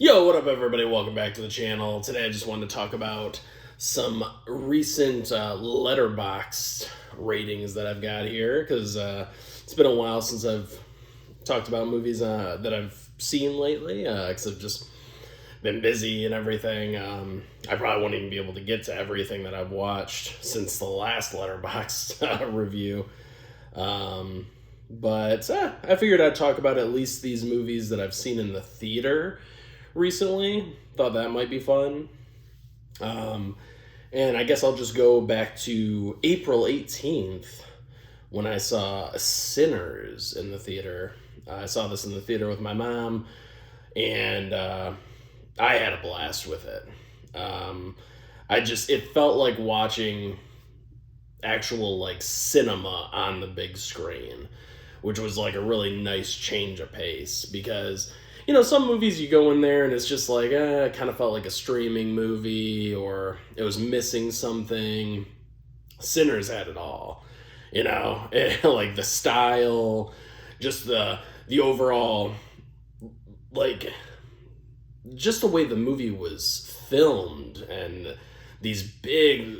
Yo, what up, everybody? Welcome back to the channel. Today, I just wanted to talk about some recent Letterboxd ratings that I've got here because it's been a while since I've talked about movies that I've seen lately because I've just been busy and everything. I probably won't even be able to get to everything that I've watched since the last Letterboxd review. But I figured I'd talk about at least these movies that I've seen in the theater recently. Thought that might be fun. And I guess I'll just go back to April 18th when I saw Sinners in the theater. I saw this in the theater with my mom, and I had a blast with it. It felt like watching actual like cinema on the big screen, which was like a really nice change of pace because some movies you go in there and it's just like, it kind of felt like a streaming movie or it was missing something. Sinners had it all, like the style, just the overall, like, just the way the movie was filmed and these big,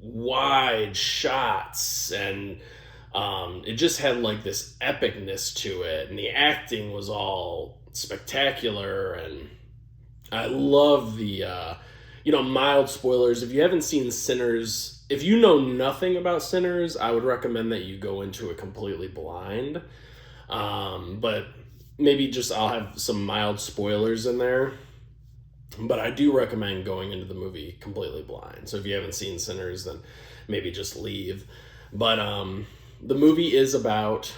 wide shots and it just had like this epicness to it, and the acting was all spectacular. And I love the mild spoilers. If you haven't seen Sinners, if you know nothing about Sinners, I would recommend that you go into it completely blind. But maybe just I'll have some mild spoilers in there. But I do recommend going into the movie completely blind. So if you haven't seen Sinners, then maybe just leave. But the movie is about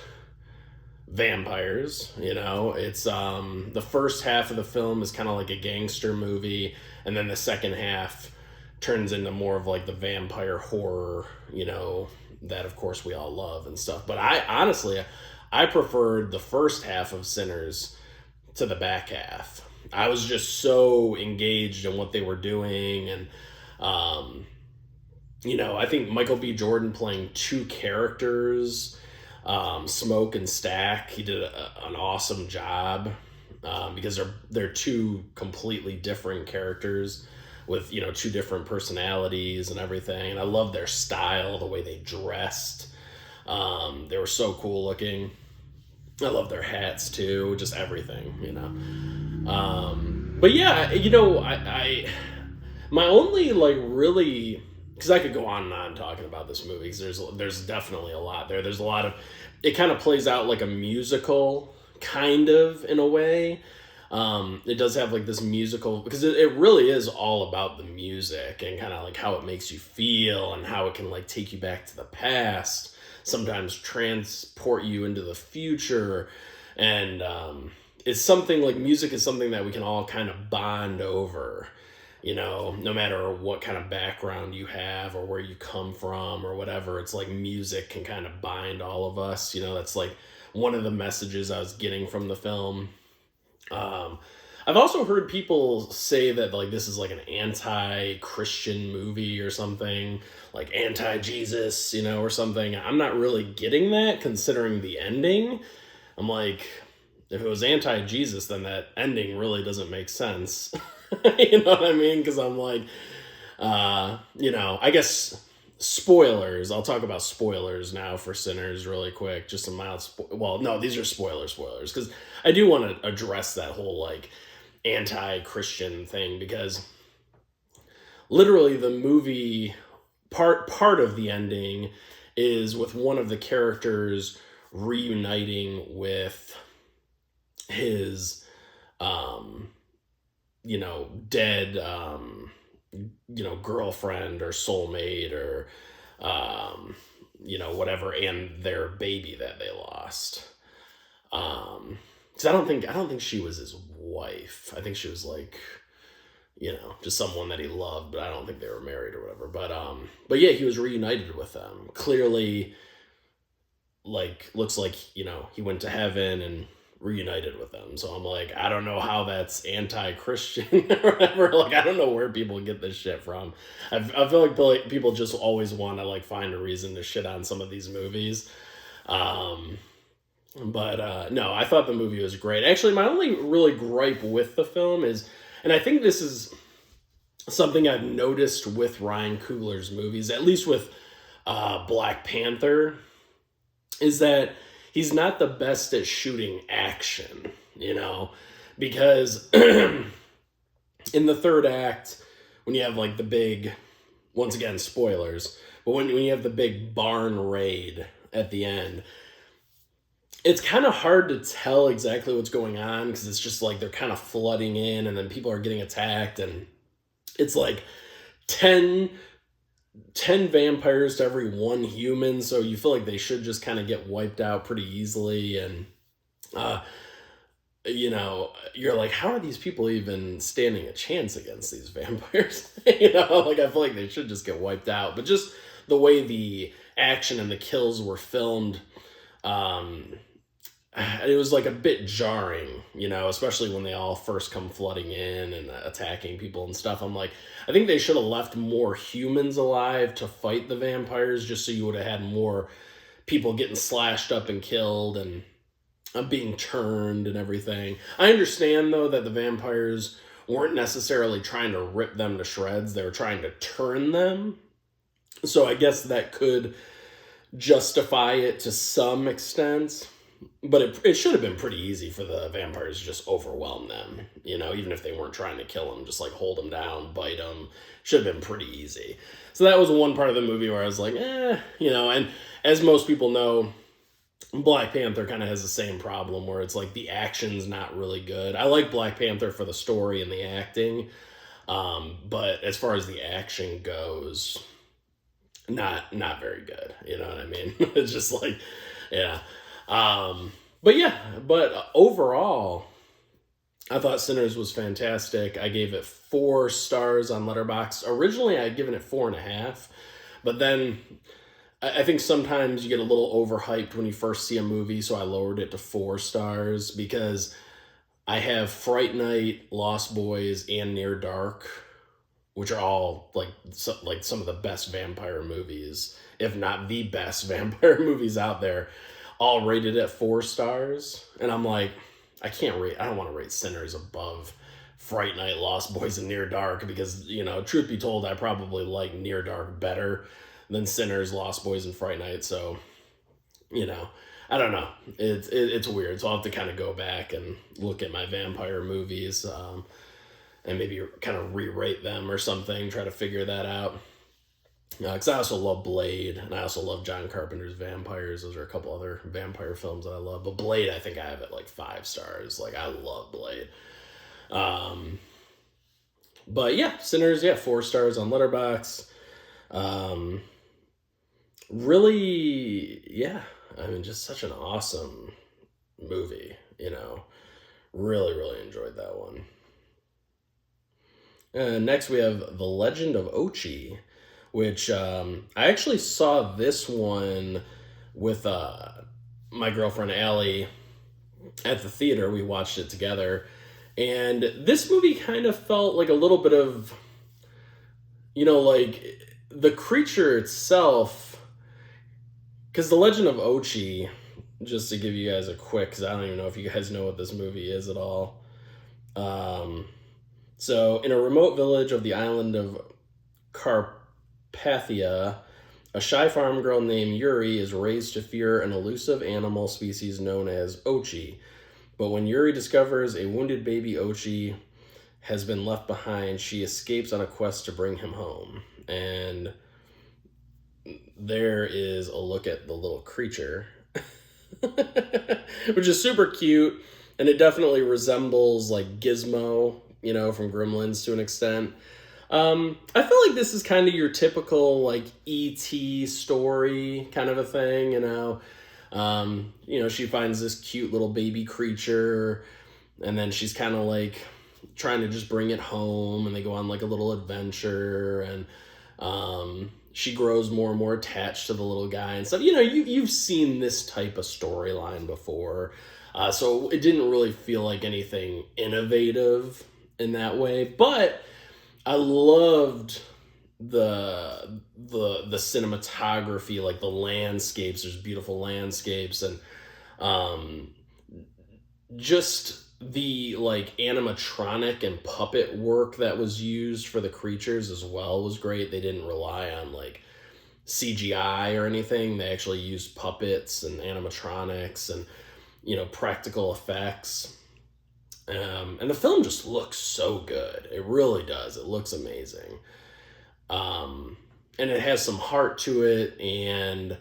vampires. It's the first half of the film is kind of like a gangster movie, and then the second half turns into more of like the vampire horror, that of course we all love and stuff. But I preferred the first half of Sinners to the back half. I was just so engaged in what they were doing, and I think Michael B. Jordan playing two characters, Smoke and Stack, he did an awesome job because they're two completely different characters with two different personalities and everything. And I love their style, the way they dressed. They were so cool looking. I love their hats too, just everything. But yeah, I my only like really, because I could go on and on talking about this movie because there's definitely a lot there. There's a lot of, it kind of plays out like a musical, kind of, in a way. It does have like this musical, because it really is all about the music and kind of like how it makes you feel and how it can like take you back to the past, sometimes transport you into the future. And it's something like, music is something that we can all kind of bond over. No matter what kind of background you have or where you come from or whatever, it's like music can kind of bind all of us. That's like one of the messages I was getting from the film. I've also heard people say that like this is like an anti-Christian movie or something, like anti-Jesus, or something. I'm not really getting that, considering the ending. I'm like, if it was anti-Jesus, then that ending really doesn't make sense. You know what I mean? Because I'm like, I guess spoilers. I'll talk about spoilers now for Sinners really quick. Just some mild, well, no, these are spoilers, because I do want to address that whole like anti-Christian thing, because literally the movie part of the ending is with one of the characters reuniting with his dead girlfriend or soulmate or whatever, and their baby that they lost. Because I don't think she was his wife. I think she was like, just someone that he loved, but I don't think they were married or whatever. But yeah, he was reunited with them. Clearly, like, looks like, he went to heaven and reunited with them. So I'm like, I don't know how that's anti-Christian or whatever. Like, I don't know where people get this shit from. I feel like people just always want to like find a reason to shit on some of these movies. But no, I thought the movie was great. Actually, my only really gripe with the film is, and I think this is something I've noticed with Ryan Coogler's movies, at least with Black Panther, is that he's not the best at shooting action, because in the third act, when you have like the big, once again, spoilers, but when you have the big barn raid at the end, it's kind of hard to tell exactly what's going on because it's just like they're kind of flooding in and then people are getting attacked, and it's like 10 vampires to every one human, so you feel like they should just kind of get wiped out pretty easily. And you're like, how are these people even standing a chance against these vampires? Like, I feel like they should just get wiped out. But just the way the action and the kills were filmed, it was like a bit jarring, especially when they all first come flooding in and attacking people and stuff. I'm like, I think they should have left more humans alive to fight the vampires, just so you would have had more people getting slashed up and killed and being turned and everything. I understand, though, that the vampires weren't necessarily trying to rip them to shreds. They were trying to turn them. So I guess that could justify it to some extent. But it should have been pretty easy for the vampires to just overwhelm them, even if they weren't trying to kill them, just like hold them down, bite them. Should have been pretty easy. So that was one part of the movie where I was like, and as most people know, Black Panther kind of has the same problem where it's like the action's not really good. I like Black Panther for the story and the acting, but as far as the action goes, not very good. You know what I mean? It's just like, yeah. But overall, I thought Sinners was fantastic. I gave it 4 stars on Letterboxd. Originally, I had given it 4.5, but then I think sometimes you get a little overhyped when you first see a movie, so I lowered it to 4 stars because I have Fright Night, Lost Boys, and Near Dark, which are all like some of the best vampire movies, if not the best vampire movies out there, all rated at 4 stars. And I'm like, I don't want to rate Sinners above Fright Night, Lost Boys, and Near Dark because, truth be told, I probably like Near Dark better than Sinners, Lost Boys, and Fright Night. So, I don't know. It's weird. So I'll have to kind of go back and look at my vampire movies and maybe kind of re-rate them or something, try to figure that out. Because I also love Blade, and I also love John Carpenter's Vampires. Those are a couple other vampire films that I love. But Blade, I think I have it like 5 stars. Like, I love Blade. But yeah, Sinners, 4 stars on Letterboxd. Really, yeah. I mean, just such an awesome movie, Really, really enjoyed that one. Next, we have The Legend of Ochi, which I actually saw this one with my girlfriend Allie at the theater. We watched it together, and this movie kind of felt like a little bit of, like the creature itself, because The Legend of Ochi, just to give you guys a quick, because I don't even know if you guys know what this movie is at all. So, in a remote village of the island of Carpathia, a shy farm girl named Yuri is raised to fear an elusive animal species known as Ochi. But when Yuri discovers a wounded baby Ochi has been left behind, she escapes on a quest to bring him home. And there is a look at the little creature, which is super cute, and it definitely resembles like Gizmo, from Gremlins to an extent. I feel like this is kind of your typical like E.T. story kind of a thing, she finds this cute little baby creature, and then she's kind of like trying to just bring it home, and they go on like a little adventure, and she grows more and more attached to the little guy and stuff. You've seen this type of storyline before, so it didn't really feel like anything innovative in that way, but I loved the cinematography, like the landscapes. There's beautiful landscapes, and Um, just the like animatronic and puppet work that was used for the creatures as well was great. They didn't rely on like CGI or anything. They actually used puppets and animatronics and practical effects. And the film just looks so good. It really does. It looks amazing. And it has some heart to it, and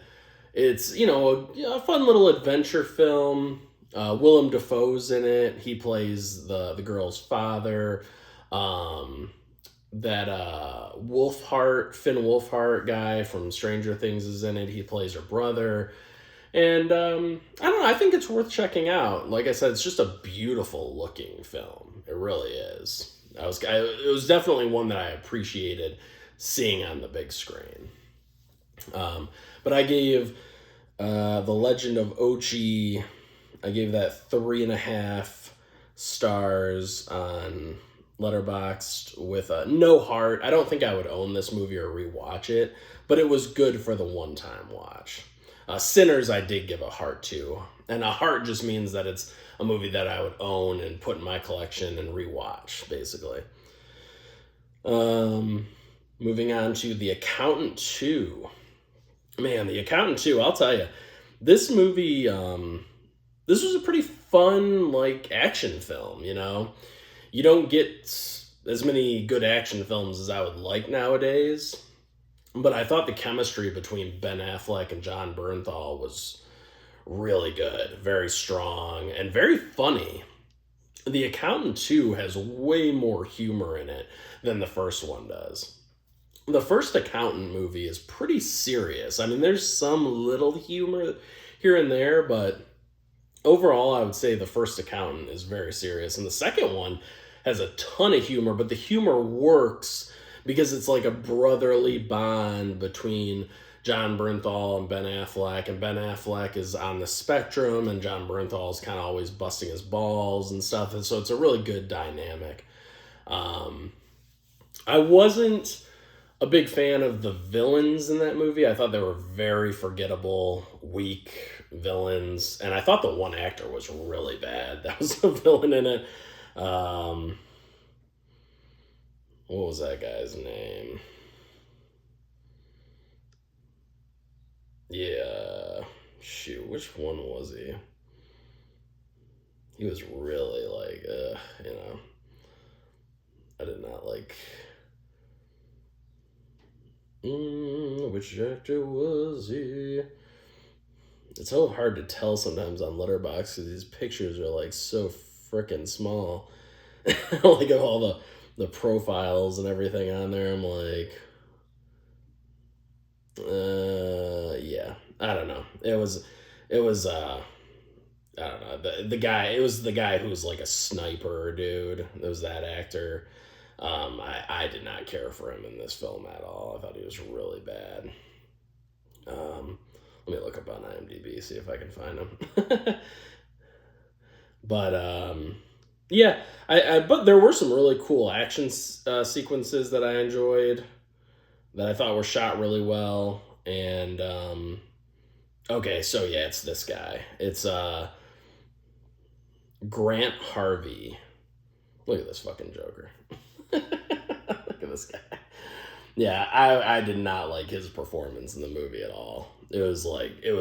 it's a fun little adventure film. Willem Dafoe's in it. He plays the girl's father. That Finn Wolfhard guy from Stranger Things is in it. He plays her brother. And I don't know, I think it's worth checking out. Like I said, it's just a beautiful looking film. It really is. It was definitely one that I appreciated seeing on the big screen. But I gave The Legend of Ochi, I gave that 3.5 stars on Letterboxd with no heart. I don't think I would own this movie or rewatch it, but it was good for the one-time watch. Sinners I did give a heart to, and a heart just means that it's a movie that I would own and put in my collection and rewatch, basically. Moving on to The Accountant 2. Man, The Accountant 2, I'll tell you, this movie, this was a pretty fun, like, action film, You don't get as many good action films as I would like nowadays, but I thought the chemistry between Ben Affleck and John Bernthal was really good, very strong, and very funny. The Accountant 2 has way more humor in it than the first one does. The first Accountant movie is pretty serious. I mean, there's some little humor here and there, but overall, I would say the first Accountant is very serious. And the second one has a ton of humor, but the humor works because it's like a brotherly bond between John Bernthal and Ben Affleck. And Ben Affleck is on the spectrum, and John Bernthal is kind of always busting his balls and stuff. And so it's a really good dynamic. I wasn't a big fan of the villains in that movie. I thought they were very forgettable, weak villains, and I thought the one actor was really bad. That was the villain in it. What was that guy's name? Yeah, shoot, which one was he? He was really like, I did not like. Which actor was he? It's so hard to tell sometimes on Letterboxd because these pictures are like so freaking small. Like of all the profiles and everything on there, I'm like, yeah, I don't know. It was I don't know, the guy. It was the guy who was like a sniper dude. It was that actor. I did not care for him in this film at all. I thought he was really bad. Let me look up on IMDb, see if I can find him. But yeah, but there were some really cool action sequences that I enjoyed, that I thought were shot really well. And okay, so yeah, it's this guy. It's Grant Harvey. Look at this fucking Joker. Look at this guy. Yeah, I did not like his performance in the movie at all. It was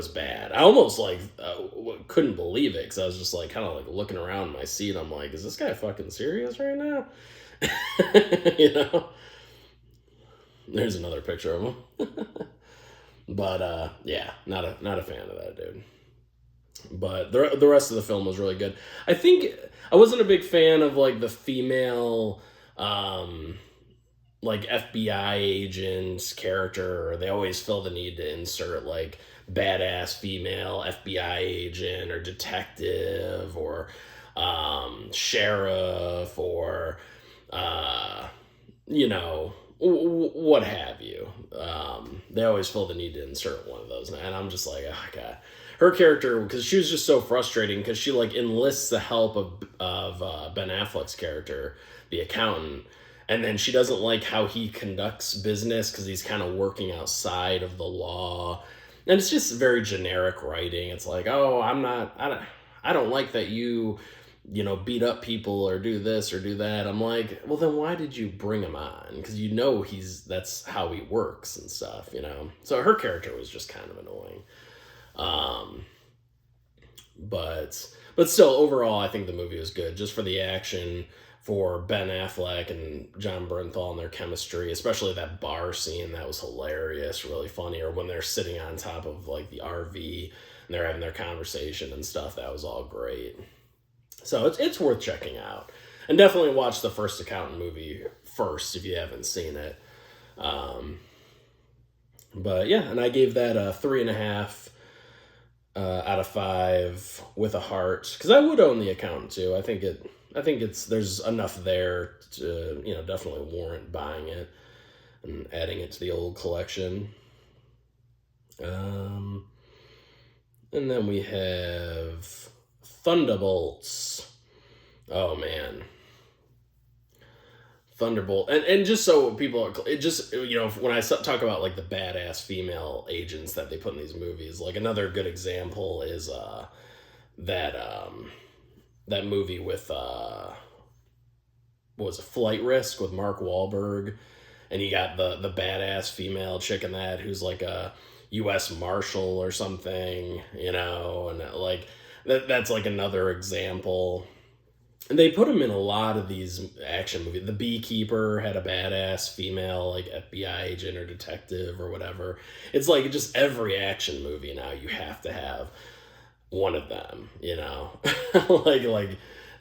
bad. I almost like couldn't believe it, because I was just like kind of like looking around my seat. I'm like, is this guy fucking serious right now? There's another picture of him. But yeah, not a fan of that dude. But the rest of the film was really good. I think I wasn't a big fan of like the female like FBI agent character. They always feel the need to insert like badass female FBI agent or detective or sheriff or what have you. They always feel the need to insert one of those, and I'm just like, oh god. Her character, because she was just so frustrating, because she like enlists the help of Ben Affleck's character, the accountant, and then she doesn't like how he conducts business because he's kind of working outside of the law, And it's just very generic writing. It's like, oh, I don't like that beat up people or do this or do that. I'm like, well, then why did you bring him on? Because that's how he works and stuff. So her character was just kind of annoying. Um, but still, overall, I think the movie was good just for the action, for Ben Affleck and John Bernthal and their chemistry, especially that bar scene. That was hilarious, really funny. Or when they're sitting on top of like the RV and they're having their conversation and stuff. That was all great. So it's worth checking out. And definitely watch the First Accountant movie first if you haven't seen it. But yeah, and I gave that a 3.5 out of 5 with a heart, because I would own The Accountant too. I think there's enough there to definitely warrant buying it and adding it to the old collection. Um, and then we have Thunderbolts. Oh man, Thunderbolt, and just so people, it just when I talk about like the badass female agents that they put in these movies, like another good example is that that movie with what was it, Flight Risk with Mark Wahlberg, and you got the badass female chick in that who's like a U.S. Marshal or something, and like that's like another example. And they put him in a lot of these action movies. The Beekeeper had a badass female, like FBI agent or detective or whatever. It's like just every action movie now you have to have one of them,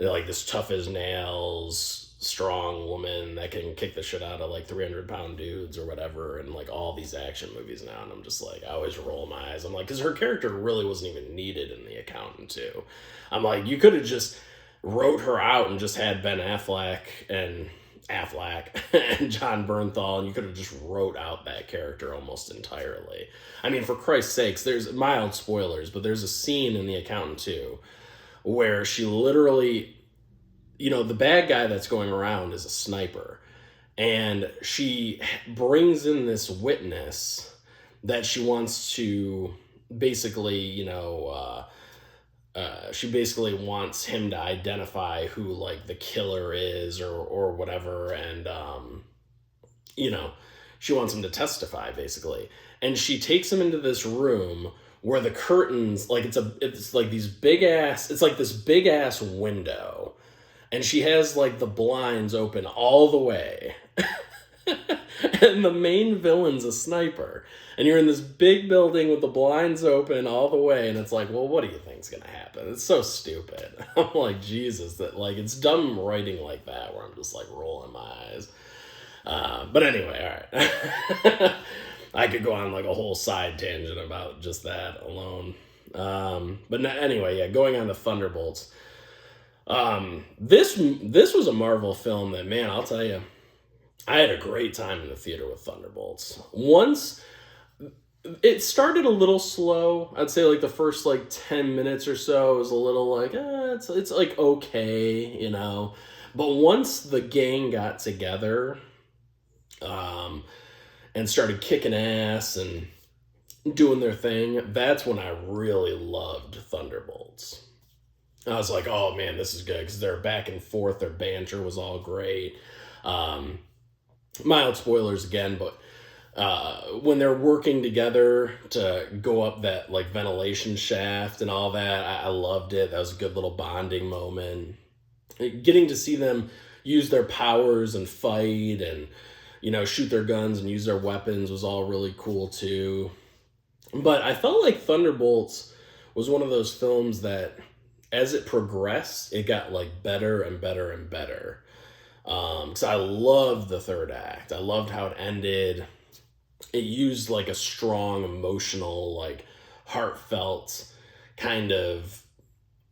like this tough as nails, strong woman that can kick the shit out of like 300-pound dudes or whatever, and like all these action movies now. And I'm just like, I always roll my eyes. I'm like, because her character really wasn't even needed in The Accountant too. I'm like, you could have just wrote her out and just had Ben Affleck and John Bernthal, and you could have just wrote out that character almost entirely. I mean, for Christ's sakes, there's mild spoilers, but there's a scene in The Accountant too where she literally, the bad guy that's going around is a sniper, and she brings in this witness that she wants to basically, she basically wants him to identify who like the killer is or whatever, and she wants him to testify basically, and she takes him into this room where the curtains, like it's like these big ass, it's like this big ass window, and she has like the blinds open all the way. And the main villain's a sniper, and you're in this big building with the blinds open all the way, and it's like, well, what do you think's gonna happen? It's so stupid. I'm like, Jesus, that like it's dumb writing like that where I'm just like rolling my eyes. But anyway, all right. I could go on like a whole side tangent about just that alone. Anyway, yeah, going on to Thunderbolts. This was a Marvel film that, man, I'll tell you, I had a great time in the theater with Thunderbolts. Once it started a little slow, I'd say like the first like 10 minutes or so was a little like, it's like okay, But once the gang got together, and started kicking ass and doing their thing, that's when I really loved Thunderbolts. I was like, oh man, this is good, because they're back and forth, their banter was all great. Mild spoilers again, but when they're working together to go up that like ventilation shaft and all that, I loved it. That was a good little bonding moment. Getting to see them use their powers and fight and shoot their guns and use their weapons was all really cool too. But I felt like Thunderbolts was one of those films that, as it progressed, it got like better and better and better. Because I loved the third act. I loved how it ended. It used like a strong, emotional, like heartfelt kind of,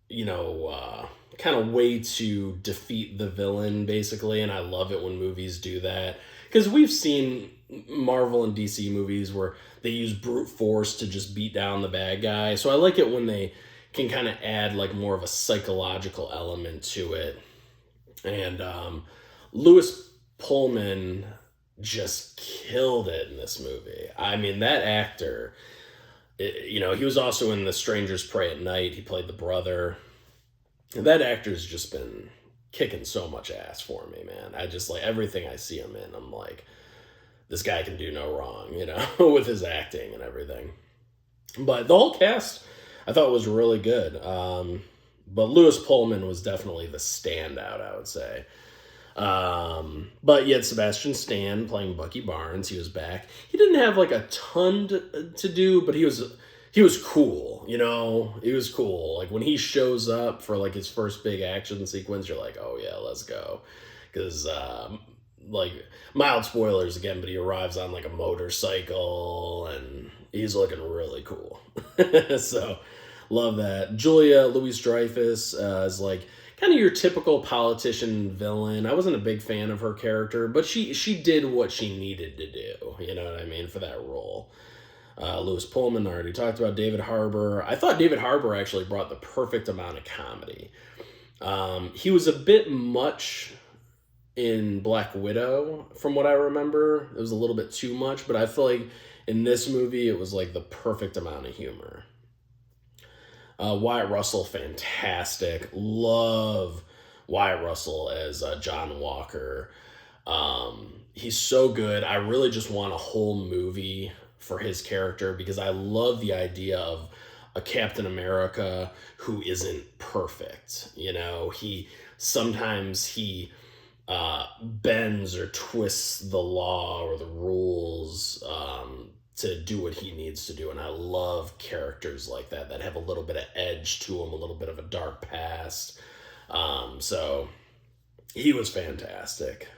kind of way to defeat the villain, basically. And I love it when movies do that. Because we've seen Marvel and DC movies where they use brute force to just beat down the bad guy. So I like it when they can kind of add like more of a psychological element to it. And Lewis Pullman just killed it in this movie. I mean, that actor, He was also in The Strangers Pray at Night. He played the brother. And that actor's just been kicking so much ass for me, man. I just like everything I see him in. I'm like, this guy can do no wrong, with his acting and everything. But the whole cast, I thought was really good. But Lewis Pullman was definitely the standout, I would say. But you had Sebastian Stan playing Bucky Barnes. He was back. He didn't have like a ton to do, but he was cool. He was cool. Like when he shows up for like his first big action sequence, you're like, oh yeah, let's go. Because like mild spoilers again, but he arrives on like a motorcycle and he's looking really cool. So love that. Julia Louis-Dreyfus is like kind of your typical politician villain. I wasn't a big fan of her character, but she did what she needed to do. You know what I mean, for that role. Lewis Pullman, I already talked about. David Harbour. I thought David Harbour actually brought the perfect amount of comedy. He was a bit much in Black Widow, from what I remember. It was a little bit too much, but I feel like in this movie, it was like the perfect amount of humor. Wyatt Russell, fantastic. Love Wyatt Russell as John Walker. He's so good. I really just want a whole movie for his character because I love the idea of a Captain America who isn't perfect. Sometimes he bends or twists the law or the rules to do what he needs to do. And I love characters like that have a little bit of edge to them, a little bit of a dark past. So he was fantastic.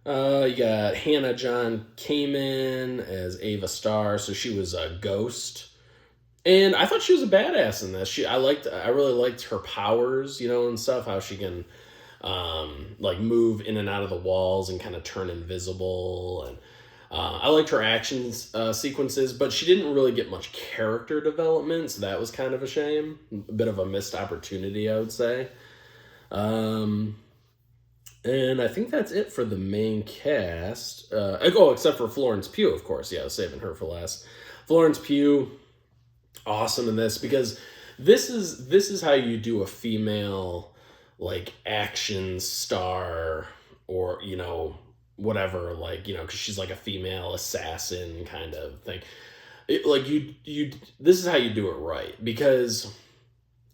You got Hannah John Kamen as Ava Starr. So she was a ghost. And I thought she was a badass in this. I really liked her powers, and stuff, how she can like move in and out of the walls and kind of turn invisible. And I liked her action sequences, but she didn't really get much character development, so that was kind of a shame. A bit of a missed opportunity, I would say. And I think that's it for the main cast. Except for Florence Pugh, of course. Yeah, I was saving her for last. Florence Pugh, awesome in this, because this is how you do a female like action star, or whatever, like because she's like a female assassin kind of thing. This is how you do it right, because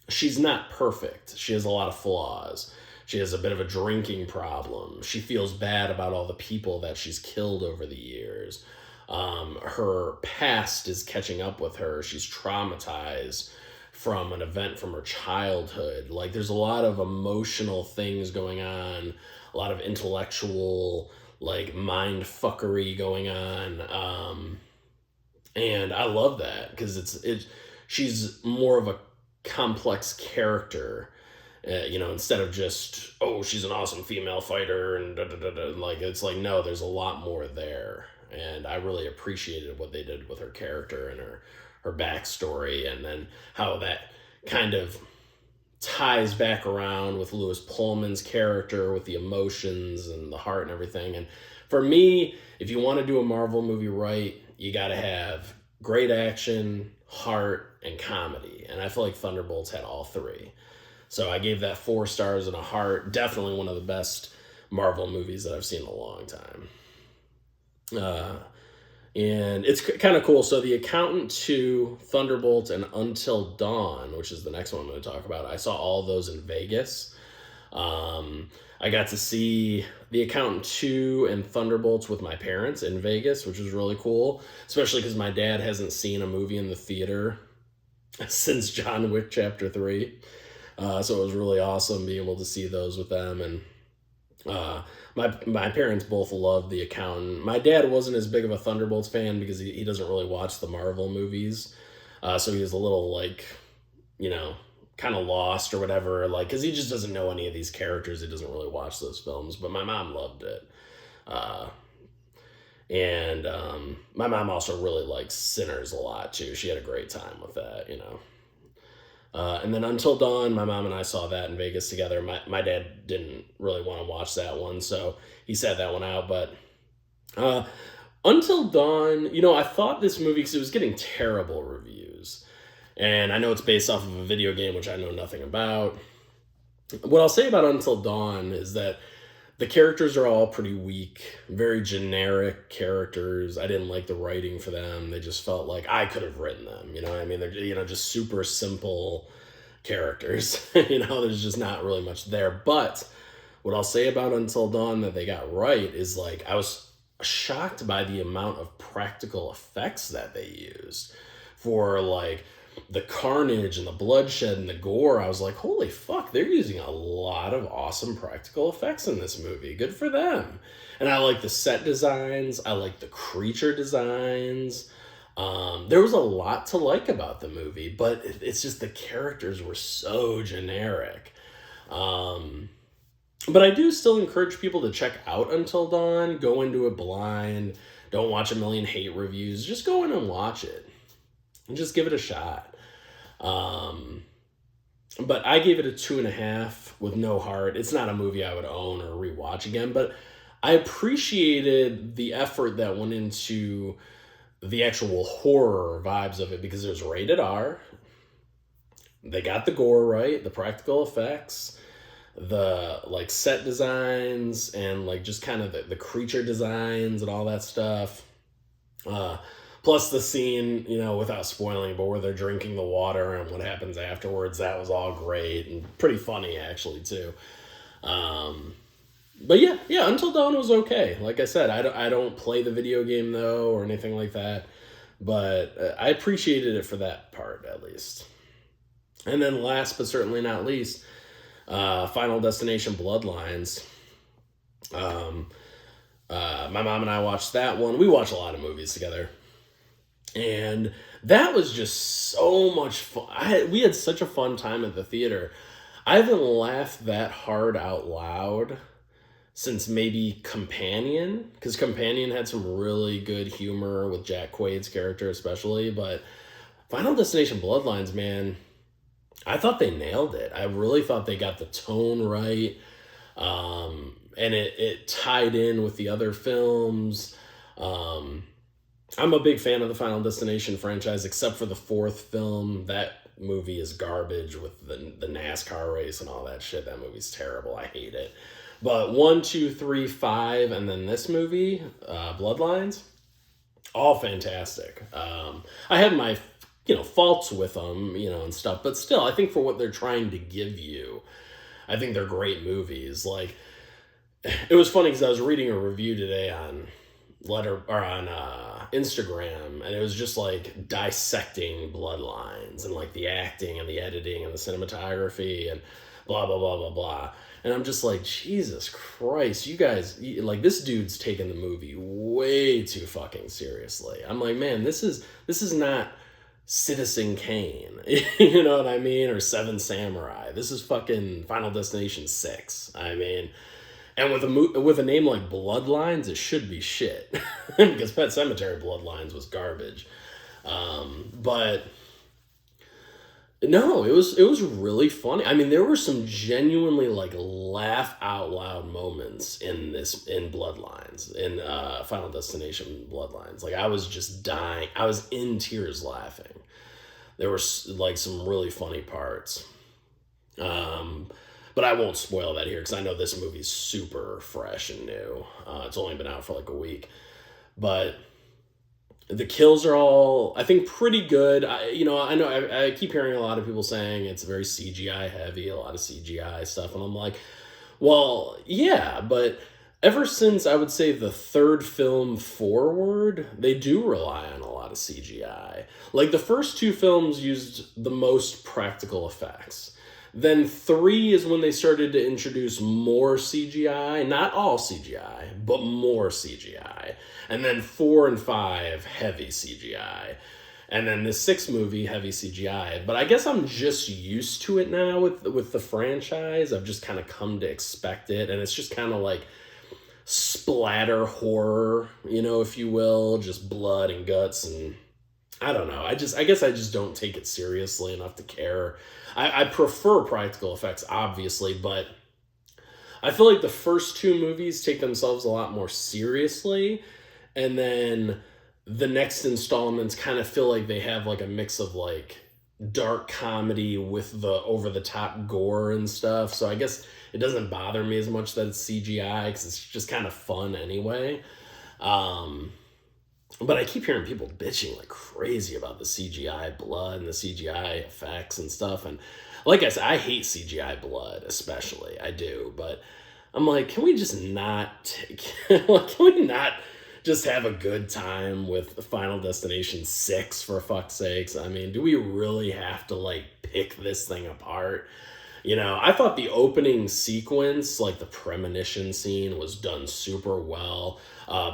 she's not perfect. She has a lot of flaws. She has a bit of a drinking problem. She feels bad about all the people that she's killed over the years. Her past is catching up with her. She's traumatized from an event from her childhood. Like there's a lot of emotional things going on, a lot of intellectual like mind fuckery going on. And I love that because she's more of a complex character. Instead of just, oh, she's an awesome female fighter and da, da, da, da. Like, it's like, no, there's a lot more there. And I really appreciated what they did with her character and her backstory, and then how that kind of ties back around with Lewis Pullman's character, with the emotions and the heart and everything. And for me, if you want to do a Marvel movie right, you got to have great action, heart, and comedy. And I feel like Thunderbolts had all three. So I gave that 4 stars and a heart. Definitely one of the best Marvel movies that I've seen in a long time. And it's kind of cool. So The Accountant 2, Thunderbolts, and Until Dawn, which is the next one I'm going to talk about, I saw all those in Vegas. I got to see The Accountant 2 and Thunderbolts with my parents in Vegas, which was really cool, especially because my dad hasn't seen a movie in the theater since John Wick Chapter 3. So it was really awesome being able to see those with them. And my parents both loved The Accountant. My dad wasn't as big of a Thunderbolts fan because he doesn't really watch the Marvel movies. So he was a little like, kind of lost or whatever, like, because he just doesn't know any of these characters. He doesn't really watch those films. But my mom loved it. And my mom also really likes Sinners a lot too. She had a great time with that, and then Until Dawn, my mom and I saw that in Vegas together. My dad didn't really want to watch that one, so he sat that one out. But Until Dawn, I thought this movie, because it was getting terrible reviews. And I know it's based off of a video game, which I know nothing about. What I'll say about Until Dawn is that the characters are all pretty weak, very generic characters. I didn't like the writing for them. They just felt like I could have written them. You know what I mean? They're, just super simple characters. There's just not really much there. But what I'll say about Until Dawn that they got right is, like, I was shocked by the amount of practical effects that they used for, like, the carnage and the bloodshed and the gore. I was like, holy fuck, they're using a lot of awesome practical effects in this movie. Good for them. And I like the set designs. I like the creature designs. There was a lot to like about the movie, but it's just the characters were so generic. But I do still encourage people to check out Until Dawn. Go into it blind. Don't watch a million hate reviews. Just go in and watch it. And just give it a shot. But I gave it a 2.5 with no heart. It's not a movie I would own or rewatch again, but I appreciated the effort that went into the actual horror vibes of it, because it was rated R. They got the gore right, the practical effects, the, like, set designs, and, like, just kind of the creature designs and all that stuff. Plus the scene, without spoiling, but where they're drinking the water and what happens afterwards, that was all great and pretty funny, actually, too. But yeah, Until Dawn was okay. Like I said, I don't play the video game, though, or anything like that, but I appreciated it for that part, at least. And then last but certainly not least, Final Destination Bloodlines. My mom and I watched that one. We watch a lot of movies together. And that was just so much fun. We had such a fun time at the theater. I haven't laughed that hard out loud since maybe Companion, because Companion had some really good humor with Jack Quaid's character especially, but Final Destination Bloodlines, man, I thought they nailed it. I really thought they got the tone right, and it tied in with the other films. I'm a big fan of the Final Destination franchise, except for the fourth film. That movie is garbage with the NASCAR race and all that shit. That movie's terrible. I hate it. But 1, 2, 3, 5, and then this movie, Bloodlines, all fantastic. I have my, faults with them, and stuff, but still, I think for what they're trying to give you, I think they're great movies. Like, it was funny because I was reading a review today on Instagram, and it was just like dissecting Bloodlines and like the acting and the editing and the cinematography and blah blah blah blah blah. And I'm just like, Jesus Christ, you guys, like, this dude's taking the movie way too fucking seriously. I'm like, man, this is not Citizen Kane, you know what I mean, or Seven Samurai. This is fucking Final Destination 6. I mean. And with a name like Bloodlines, it should be shit. Because Pet Sematary Bloodlines was garbage. But no, it was really funny. I mean, there were some genuinely, like, laugh out loud moments in Bloodlines, in Final Destination Bloodlines. Like, I was just dying. I was in tears laughing. There were, like, some really funny parts. But I won't spoil that here, because I know this movie's super fresh and new. It's only been out for like a week. But the kills are all, I think, pretty good. I keep hearing a lot of people saying it's very CGI heavy, a lot of CGI stuff. And I'm like, well, yeah, but ever since, I would say, the third film forward, they do rely on a lot of CGI. Like, the first two films used the most practical effects. Then 3 is when they started to introduce more CGI. Not all CGI, but more CGI. And then 4 and 5, heavy CGI. And then the 6th movie, heavy CGI. But I guess I'm just used to it now with the franchise. I've just kind of come to expect it. And it's just kind of like splatter horror, if you will. Just blood and guts, and I don't know. I guess I just don't take it seriously enough to care. I prefer practical effects, obviously, but I feel like the first two movies take themselves a lot more seriously, And then the next installments kind of feel like they have like a mix of like dark comedy with the over the top gore and stuff. So I guess it doesn't bother me as much that it's CGI because it's just kind of fun anyway. Um, but I keep hearing people bitching like crazy about the CGI blood and the CGI effects and stuff. And like I said, I hate CGI blood, especially. I do. But I'm like, can we just not like, can we not just have a good time with Final Destination 6 for fuck's sakes? I mean, do we really have to like pick this thing apart? You know, I thought the opening sequence, like the premonition scene, was done super well.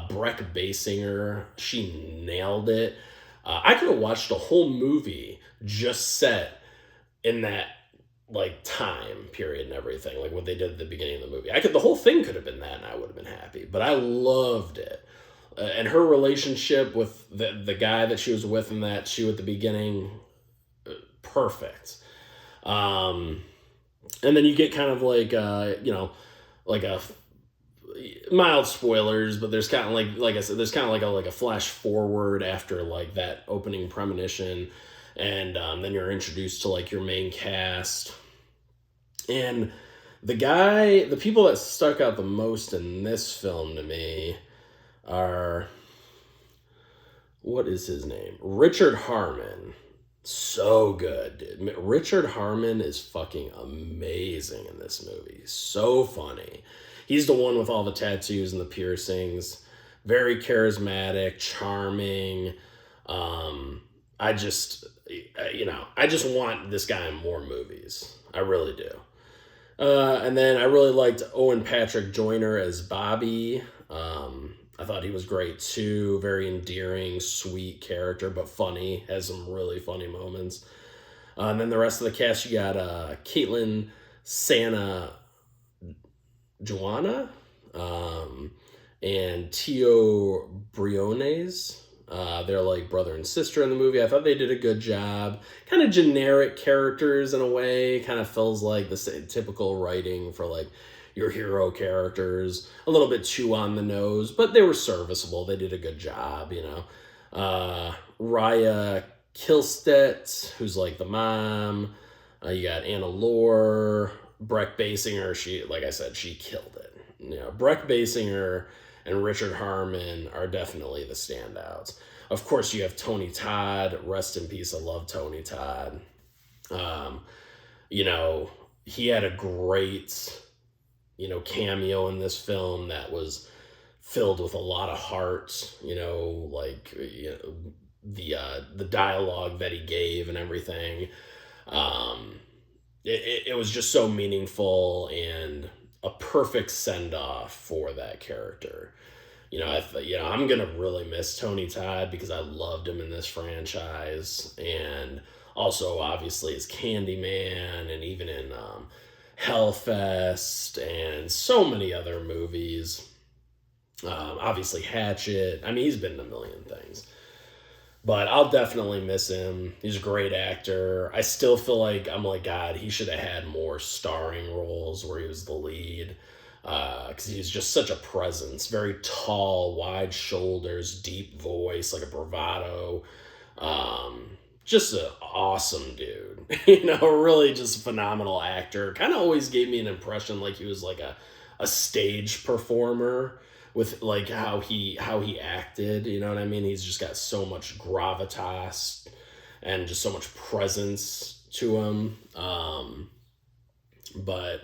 Breck Basinger, she nailed it. I could have watched a whole movie just set in that like time period and everything, like what they did at the beginning of the movie. The whole thing could have been that, and I would have been happy. But I loved it, and her relationship with the guy that she was with in that shoe at the beginning, perfect. Um, and then you get kind of like like a mild spoilers, but there's kind of like I said, there's kind of like a flash forward after like that opening premonition, and then you're introduced to like your main cast, and the people that stuck out the most in this film to me are, what is his name? Richard Harmon. So good, dude. Richard Harmon is fucking amazing in this movie. So funny. He's the one with all the tattoos and the piercings. Very charismatic, charming. I just, I just want this guy in more movies. I really do. And then I really liked Owen Patrick Joyner as Bobby. I thought he was great too. Very endearing, sweet character, but funny. Has some really funny moments. And then the rest of the cast, you got Caitlin Santa Joanna and Tio Briones. They're like brother and sister in the movie. I thought they did a good job. Kind of generic characters in a way. Kind of feels like the typical writing for like your hero characters. A little bit too on the nose, but they were serviceable. They did a good job, you know. Raya Kilstedt, who's like the mom. You got Anna Lore. Breck Basinger, like I said, she killed it. You know, Breck Basinger and Richard Harmon are definitely the standouts. Of course, you have Tony Todd. Rest in peace. I love Tony Todd. You know, he had a great, cameo in this film that was filled with a lot of heart. Like the dialogue that he gave and everything. It was just so meaningful and a perfect send off for that character. I'm gonna really miss Tony Todd because I loved him in this franchise, and also obviously as Candyman, and even in Hellfest, and so many other movies. Obviously Hatchet. I mean, he's been in a million things. But I'll definitely miss him. He's a great actor. I still feel like, I'm like, God, he should have had more starring roles where he was the lead. Because he's just such a presence. Very tall, wide shoulders, deep voice, like a bravado. Just an awesome dude. Really just a phenomenal actor. Kind of always gave me an impression like he was like a stage performer, with like how he acted, you know what I mean? He's just got so much gravitas and just so much presence to him. But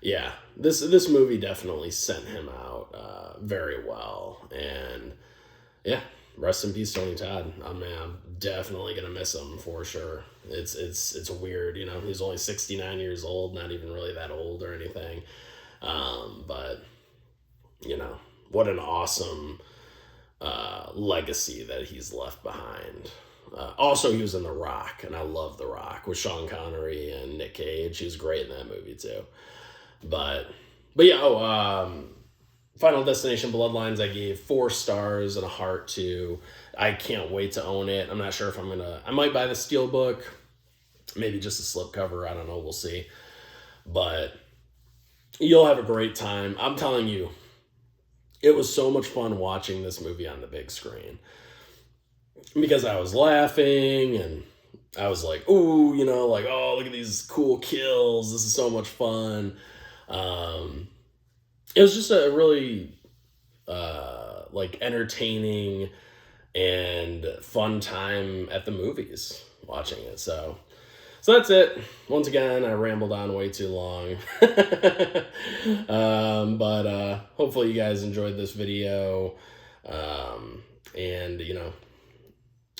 yeah, this movie definitely sent him out very well. And yeah, rest in peace, Tony Todd. I'm definitely gonna miss him for sure. It's weird, he's only 69 years old, not even really that old or anything. But what an awesome legacy that he's left behind. Also, he was in The Rock, and I love The Rock with Sean Connery and Nick Cage. He was great in that movie too. But yeah. Final Destination Bloodlines, I gave 4 stars and a heart to. I can't wait to own it. I'm not sure if I might buy the Steelbook, maybe just a slipcover. I don't know. We'll see. But you'll have a great time. I'm telling you. it was so much fun watching this movie on the big screen because I was laughing and I was like, ooh, you know, like, oh, look at these cool kills. This is so much fun. It was just a really like entertaining and fun time at the movies watching it. So that's it. Once again, I rambled on way too long. But hopefully you guys enjoyed this video. And, you know,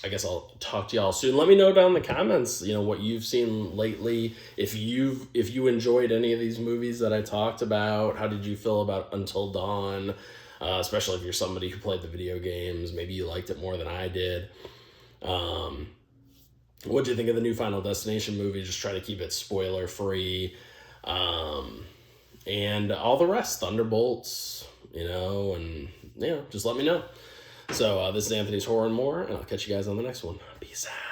I guess I'll talk to y'all soon. Let me know down in the comments, you know, what you've seen lately. If you enjoyed any of these movies that I talked about, how did you feel about Until Dawn? Especially if you're somebody who played the video games, maybe you liked it more than I did. What do you think of the new Final Destination movie? Just try to keep it spoiler free. And all the rest, Thunderbolts, you know, and, you know, just let me know. So this is Anthony's Horror and More, and I'll catch you guys on the next one. Peace out.